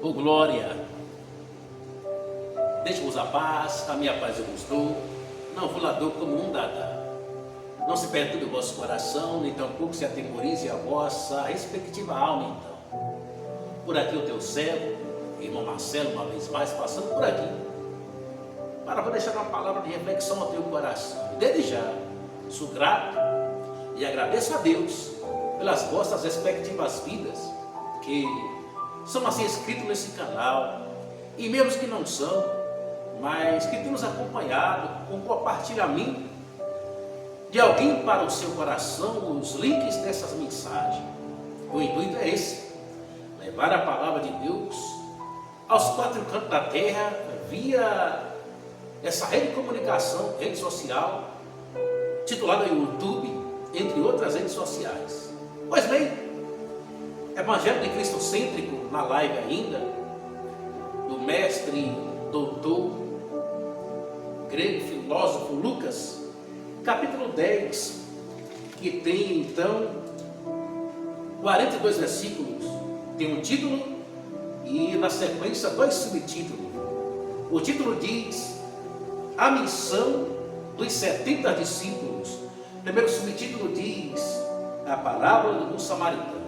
Oh glória, deixe-vos a paz, a minha paz eu vos dou, não vou lá dou como um dá. Não se perturbe o vosso coração, nem tampouco se atemorize a vossa respectiva alma então. Por aqui o teu servo, irmão Marcelo, uma vez mais, passando por aqui, para deixar uma palavra de reflexão ao teu coração. E desde já, sou grato e agradeço a Deus pelas vossas respectivas vidas, que são assim escritos nesse canal, e mesmo que não são, mas que temos acompanhado com compartilhamento de alguém para o seu coração, os links dessas mensagens. O intuito é esse: levar a palavra de Deus aos quatro cantos da terra, via essa rede de comunicação, rede social, titulada YouTube, entre outras redes sociais. Pois bem, Evangelho de Cristo Cêntrico, na live ainda, do mestre, doutor, grego, filósofo Lucas, capítulo 10, que tem então 42 versículos, tem um título e na sequência 2 subtítulos. O título diz: A missão dos 70 discípulos. O primeiro subtítulo diz: A parábola do bom samaritano.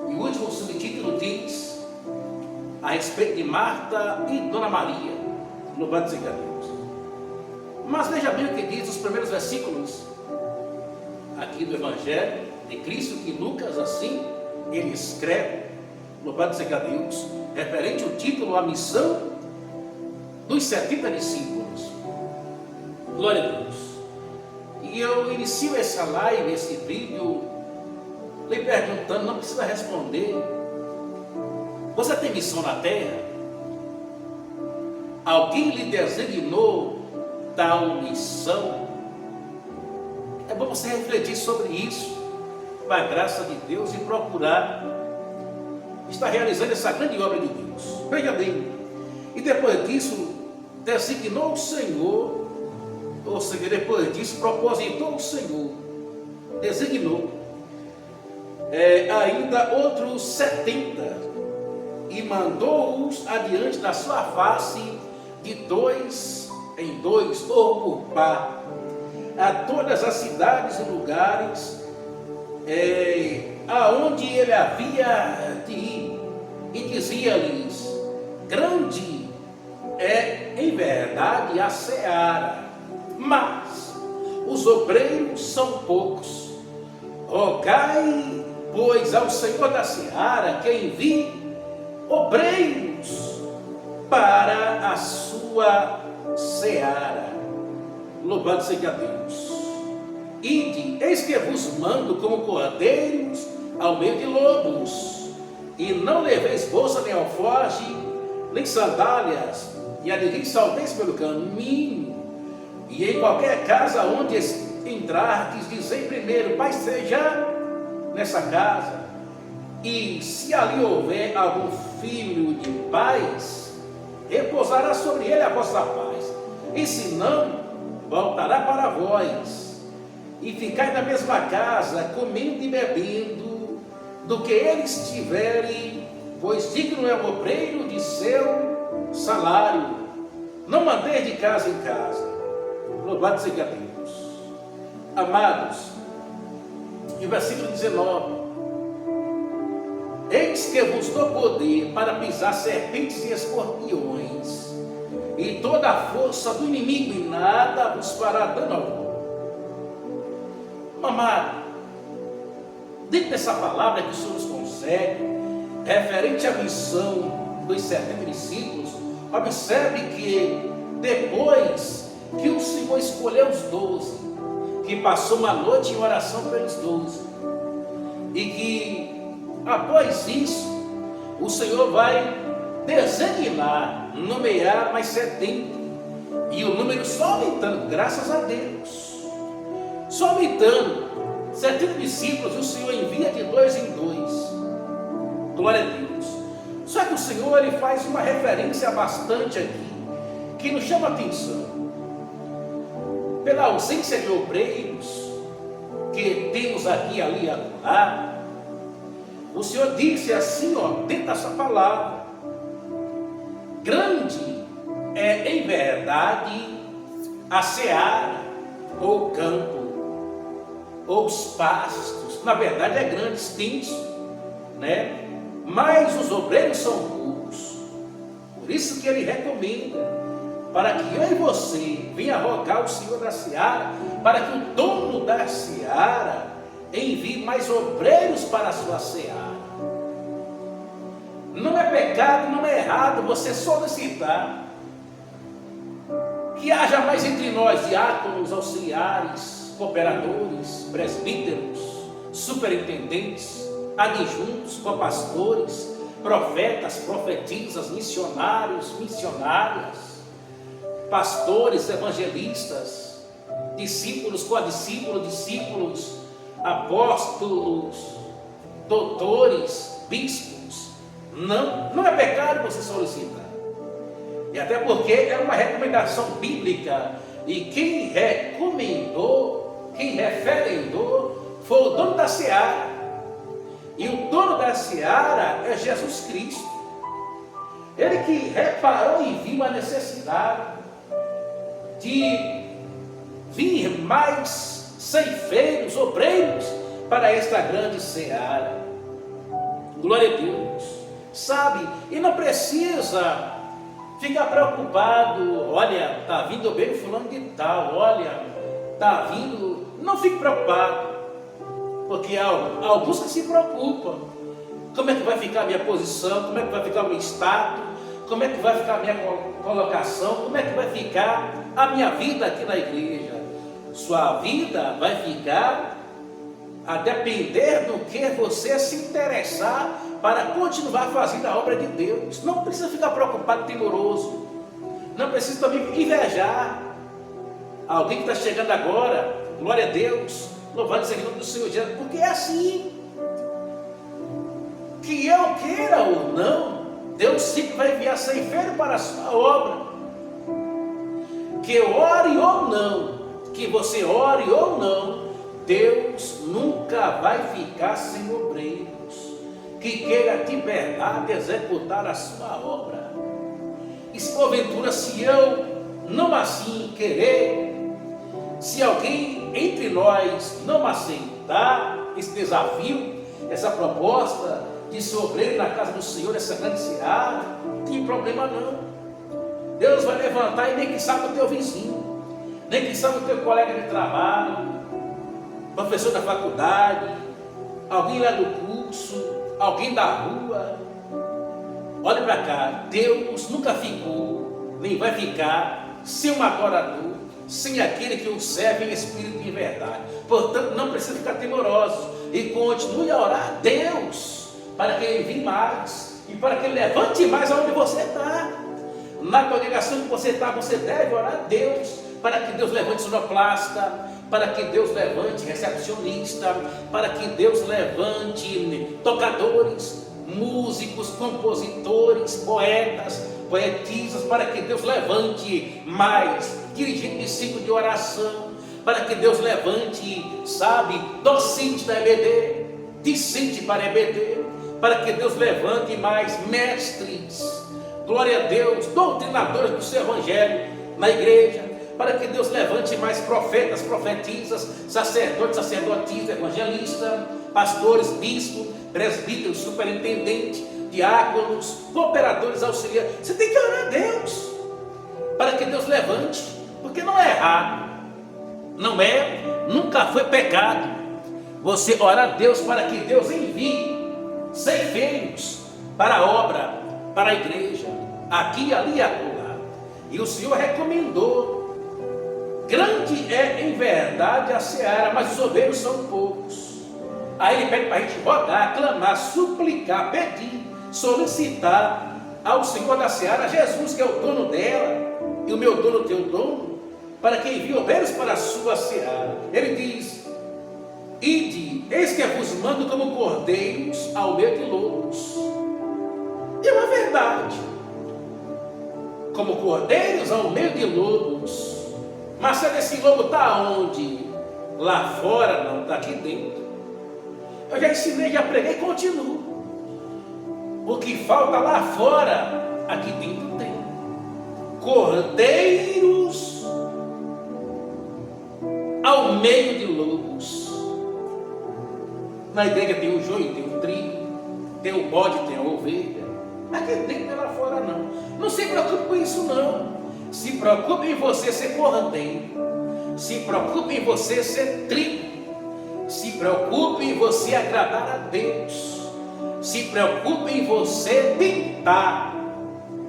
E o último subtítulo diz: A respeito de Marta e Dona Maria. Louvado seja Deus. Mas veja bem o que diz os primeiros versículos aqui do Evangelho de Cristo, que Lucas assim ele escreve, louvado seja Deus, referente ao título: A missão dos 70 discípulos. Glória a Deus. E eu inicio essa live, esse vídeo, lhe perguntando, não precisa responder: você tem missão na terra? Alguém lhe designou tal missão? É bom você refletir sobre isso, com a graça de Deus, e procurar estar realizando essa grande obra de Deus. Veja bem, e depois disso, designou o Senhor, ou seja, depois disso, propositou o Senhor, designou ainda outros 70, e mandou-os adiante da sua face, de 2 em 2, ou por par, a todas as cidades e lugares aonde ele havia de ir, e dizia-lhes: grande é em verdade a seara, mas os obreiros são poucos. Rogai, pois, ao Senhor da seara que envie obreiros para a sua seara. Louvado seja Deus. Ide, eis que vos mando como cordeiros ao meio de lobos, e não leveis bolsa, nem alforje, nem sandálias, e a ninguém salteis pelo caminho. E em qualquer casa onde entrardes, dizei primeiro: paz seja nessa casa. E se ali houver algum filho de paz, repousará sobre ele a vossa paz. E se não, voltará para vós. E ficai na mesma casa, comendo e bebendo, do que eles tiverem, pois digno é o obreiro de seu salário. Não mandeis de casa em casa. Louvado seja Deus. Amados, e o versículo 19: Eis que vos dou poder para pisar serpentes e escorpiões, e toda a força do inimigo, e nada vos fará dano algum. Amado, dentro dessa palavra que o Senhor nos concede, referente à missão dos 70 discípulos, observe que depois que o Senhor escolheu os 12, que passou uma noite em oração pelos 12, e que após isso o Senhor vai designar, nomear mais 70, e o número só aumentando, graças a Deus, só aumentando. 70 discípulos o Senhor envia de 2 em 2. Glória a Deus. Só que o Senhor ele faz uma referência bastante aqui, que nos chama a atenção. Pela ausência de obreiros que temos aqui, ali e acolá, o Senhor disse assim, dentro dessa palavra: grande é em verdade a seara, ou o campo, ou os pastos. Na verdade é grande, extenso, né? Mas os obreiros são poucos. Por isso que ele recomenda, para que eu e você venha rogar o Senhor da seara, para que o dono da seara envie mais obreiros para a sua seara. Não é pecado, não é errado você solicitar que haja mais entre nós diáconos, auxiliares, cooperadores, presbíteros, superintendentes, adjuntos, copastores, profetas, profetisas, missionários, missionárias, pastores, evangelistas, discípulos, codiscípulos, discípulos, apóstolos, doutores, bispos. Não é pecado você solicitar. E até porque é uma recomendação bíblica. E quem recomendou, quem referendou, foi o dono da seara. E o dono da seara é Jesus Cristo. Ele que reparou e viu a necessidade de vir mais ceifeiros, obreiros para esta grande seara. Glória a Deus. Sabe? E não precisa ficar preocupado. Olha, está vindo bem fulano de tal. Olha, está vindo. Não fique preocupado. Porque há alguns que se preocupam. Como é que vai ficar a minha posição? Como é que vai ficar o meu status? Como é que vai ficar a minha colocação? Como é que vai ficar a minha vida aqui na igreja? Sua vida vai ficar a depender do que você se interessar para continuar fazendo a obra de Deus. Não precisa ficar preocupado, temoroso. Não precisa também invejar alguém que está chegando agora. Glória a Deus, louvado seja o nome do Senhor Jesus, porque é assim. Que eu queira ou não, Deus sempre vai enviar ceifeiro para a sua obra. Que eu ore ou não, que você ore ou não, Deus nunca vai ficar sem obreiros que queira de verdade executar a sua obra. E se porventura, se eu não assim querer, se alguém entre nós não aceitar esse desafio, essa proposta de ser obreiro na casa do Senhor, essa grande seara, não tem problema não. Deus vai levantar e nem que sabe o teu vizinho, nem que sabe o teu colega de trabalho, professor da faculdade, alguém lá do curso, alguém da rua. Olha para cá, Deus nunca ficou, nem vai ficar sem um adorador, sem aquele que o serve em espírito e em verdade. Portanto, não precisa ficar temoroso e continue a orar a Deus para que Ele venha mais e para que Ele levante mais aonde você está. Na congregação que você está, você deve orar a Deus para que Deus levante sonoplasta, para que Deus levante recepcionista, para que Deus levante tocadores, músicos, compositores, poetas, poetisas, para que Deus levante mais dirigente de ciclo de oração, para que Deus levante, sabe, docente da EBD, discente para a EBD, para que Deus levante mais mestres, glória a Deus, doutrinadores do seu evangelho na igreja, para que Deus levante mais profetas, profetisas, sacerdotes, sacerdotisas, evangelistas, pastores, bispos, presbíteros, superintendentes, diáconos, cooperadores, auxiliares. Você tem que orar a Deus para que Deus levante, porque não é errado, não é, nunca foi pecado você orar a Deus para que Deus envie ceifeiros para a obra, para a igreja, aqui, ali e acolá. E o Senhor recomendou. Grande é em verdade a seara, mas os obreiros são poucos. Aí ele pede para a gente rogar, clamar, suplicar, pedir, solicitar ao Senhor da seara, Jesus que é o dono dela, e o meu dono, o teu dono, para que envie obreiros para a sua seara. Ele diz: ide, eis que vos mando como cordeiros ao meio de lobos. E é uma verdade, como cordeiros ao meio de lobos. Mas se esse lobo está onde? Lá fora? Não, está aqui dentro. Eu já ensinei, já preguei e continuo. O que falta lá fora aqui dentro tem cordeiros ao meio de lobos. Na igreja tem o joio, tem o trigo, tem o bode, tem a ovelha. Aqui dentro não é lá fora não. Não se preocupe com isso não. Se preocupe em você ser cordeiro. Se preocupe em você ser trigo. Se preocupe em você agradar a Deus. Se preocupe em você tentar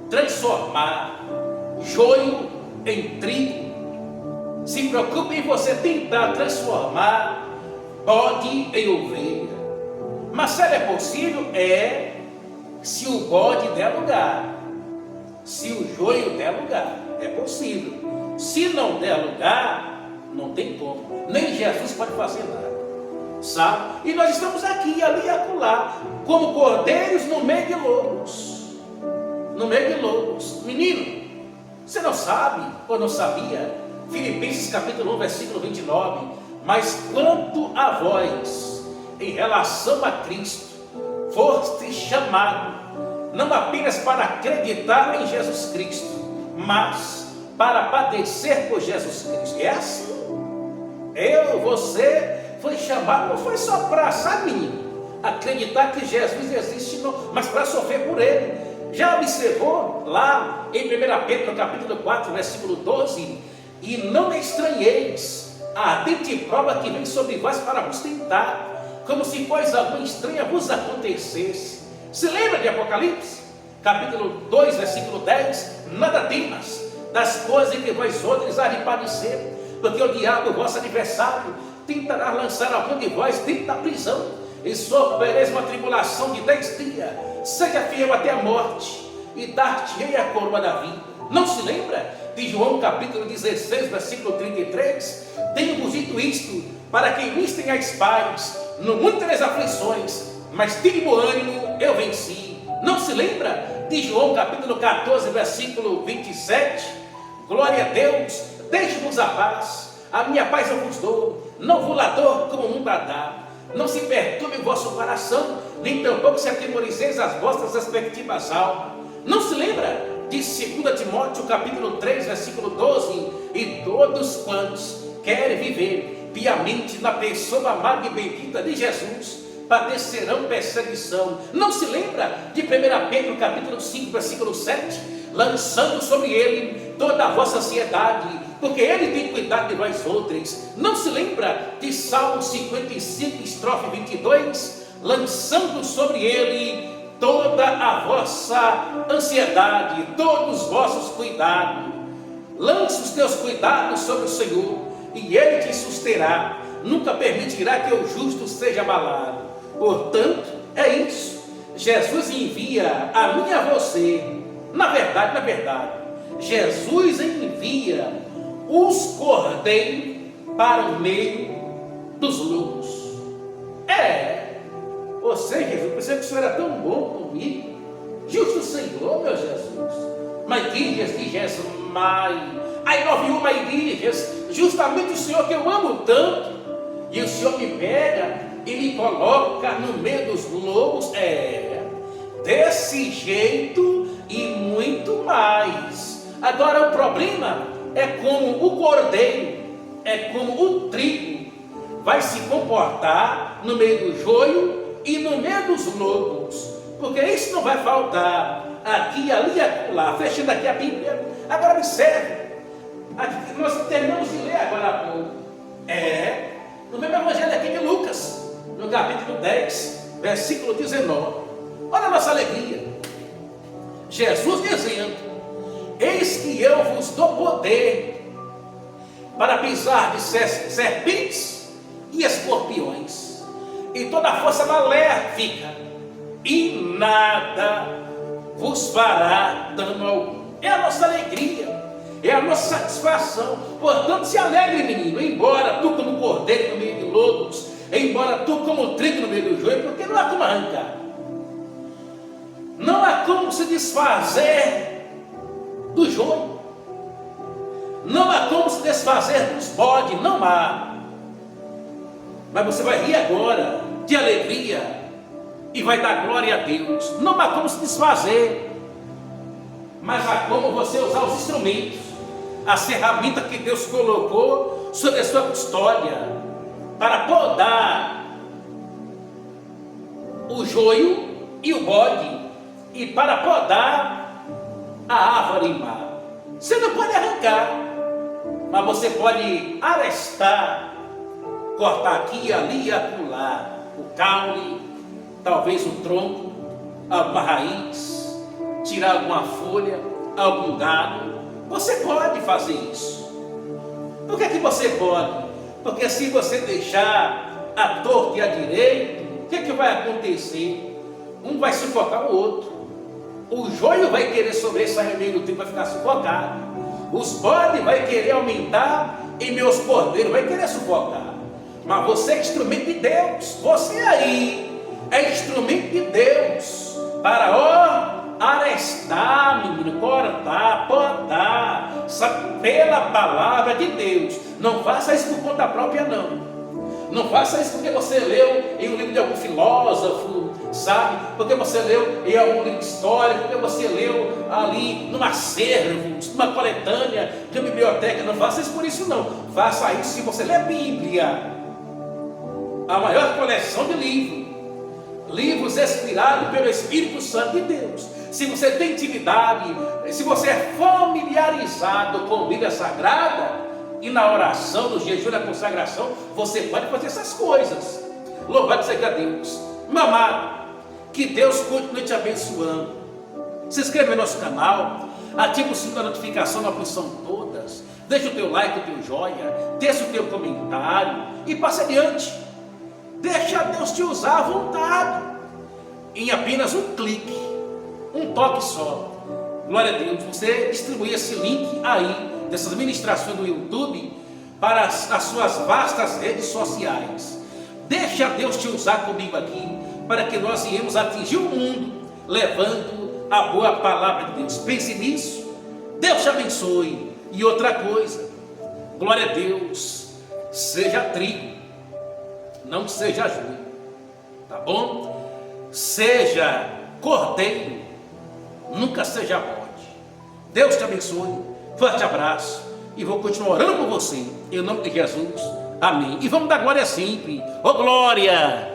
transformar joio em trigo. Se preocupe em você tentar transformar bode em ovelha. Mas se é possível, se o bode der lugar, se o joio der lugar, é possível. Se não der lugar, não tem como. Nem Jesus pode fazer nada, sabe? E nós estamos aqui, ali e acolá, como cordeiros no meio de lobos. No meio de lobos. Menino, você não sabe ou não sabia? Filipenses capítulo 1, versículo 29. Mas quanto a vós, em relação a Cristo, foste chamado, não apenas para acreditar em Jesus Cristo, mas para padecer por Jesus Cristo. É assim. Você foi chamado, não foi só para, sabe, menino, acreditar que Jesus existe, não, mas para sofrer por Ele. Já observou lá em 1 Pedro capítulo 4, versículo 12? E não estranheis a ardente prova que vem sobre vós para vos tentar, como se coisa alguma estranha vos acontecesse. Se lembra de Apocalipse? Capítulo 2, versículo 10. Nada temas das coisas que vós outros há de padecer, porque o diabo, vosso adversário, tentará lançar algum de vós dentro da prisão, e sofrereis uma tribulação de 10 dias. Seja fiel até a morte, e dar-te-ei a coroa da vida. Não se lembra de João capítulo 16, versículo 33? Tenho-vos dito isto, para que em mim tenhais paz, no mundo tereis aflições, mas tive bom ânimo, eu venci. Não se lembra de João capítulo 14, versículo 27? Glória a Deus, deixe-vos a paz, a minha paz eu vos dou, não vos lá dou como o mundo a dá. Não se perturbe o vosso coração, nem tampouco se atemorizeis as vossas respectivas almas. Não se lembra de 2 Timóteo capítulo 3, versículo 12? E todos quantos querem viver piamente na pessoa amada e bendita de Jesus padecerão perseguição. Não se lembra de 1 Pedro capítulo 5, versículo 7? Lançando sobre ele toda a vossa ansiedade, porque ele tem cuidado de vós outros. Não se lembra de Salmo 55, estrofe 22? Lançando sobre ele toda a vossa ansiedade, todos os vossos cuidados. Lance os teus cuidados sobre o Senhor, e Ele te susterá. Nunca permitirá que o justo seja abalado. Portanto, é isso. Jesus envia a mim e a você. Na verdade, Jesus envia os cordeiros para o meio dos lobos. Ou seja, Jesus, eu pensei que o Senhor era tão bom comigo. Justo Senhor, meu Jesus. Mas diz Jesus, aí não viu, mas diz, justamente o Senhor que eu amo tanto, e o Senhor me pega e me coloca no meio dos lobos, desse jeito e muito mais. Agora o problema é como o cordeiro, é como o trigo vai se comportar no meio do joio e no meio dos lobos, porque isso não vai faltar aqui, ali e acolá. Fechando aqui a Bíblia, agora observe, aqui, nós terminamos de ler agora há pouco, no mesmo evangelho aqui de Lucas, no capítulo 10, versículo 19, olha a nossa alegria, Jesus dizendo: eis que eu vos dou poder para pisar de serpentes e escorpiões, e toda a força maléfica, e nada vos fará dano algum. É a nossa alegria, é a nossa satisfação. Portanto, se alegre, menino, embora tu como cordeiro no meio de lobos, embora tu como trigo no meio do joio, porque não há como arrancar, não há como se desfazer do joio, não há como se desfazer dos bodes, não há. Mas você vai rir agora de alegria e vai dar glória a Deus. Não há como se desfazer. mas há como você usar os instrumentos, as ferramentas que Deus colocou sobre a sua custódia, para podar o joio e o bode, e para podar a árvore má. Você não pode arrancar, mas você pode arestar, cortar aqui, ali e acolá, o caule, talvez o tronco, alguma raiz, tirar alguma folha, algum galho. Você pode fazer isso. Por que você pode? Porque se você deixar a torta e a direita, o que vai acontecer? Um vai sufocar o outro. O joio vai querer sobressair no meio do tempo, vai ficar sufocado. Os bodes vai querer aumentar e meus cordeiros vai querer sufocar. Mas você é instrumento de Deus. Você aí é instrumento de Deus para arestar, menino, cortar, podar, sabe, pela palavra de Deus. Não faça isso por conta própria, não. Não faça isso porque você leu em um livro de algum filósofo, sabe? Porque você leu em algum livro de história, porque você leu ali num acervo, numa coletânea, de uma biblioteca. Não faça isso por isso, não. Faça isso se você lê a Bíblia, a maior coleção de livros inspirados pelo Espírito Santo de Deus. Se você tem intimidade, se você é familiarizado com a Bíblia Sagrada, e na oração, no jejum, na consagração, você pode fazer essas coisas. Louvado seja Deus. Meu amado, que Deus continue te abençoando. Se inscreva no nosso canal, ative o sininho da notificação na posição todas, deixa o teu like, o teu joinha, deixa o teu comentário e passe adiante. Deixa Deus te usar à vontade, em apenas um clique, um toque só. Glória a Deus. Você distribui esse link aí dessas ministrações do YouTube para as suas vastas redes sociais. Deixa Deus te usar comigo aqui, para que nós viemos atingir o mundo, levando a boa palavra de Deus. Pense nisso. Deus te abençoe. E outra coisa, glória a Deus, seja trigo, não seja joio, tá bom? Seja cordeiro, nunca seja bode. Deus te abençoe. Forte abraço, e vou continuar orando por você, em nome de Jesus, amém. E vamos dar glória sempre, ô glória!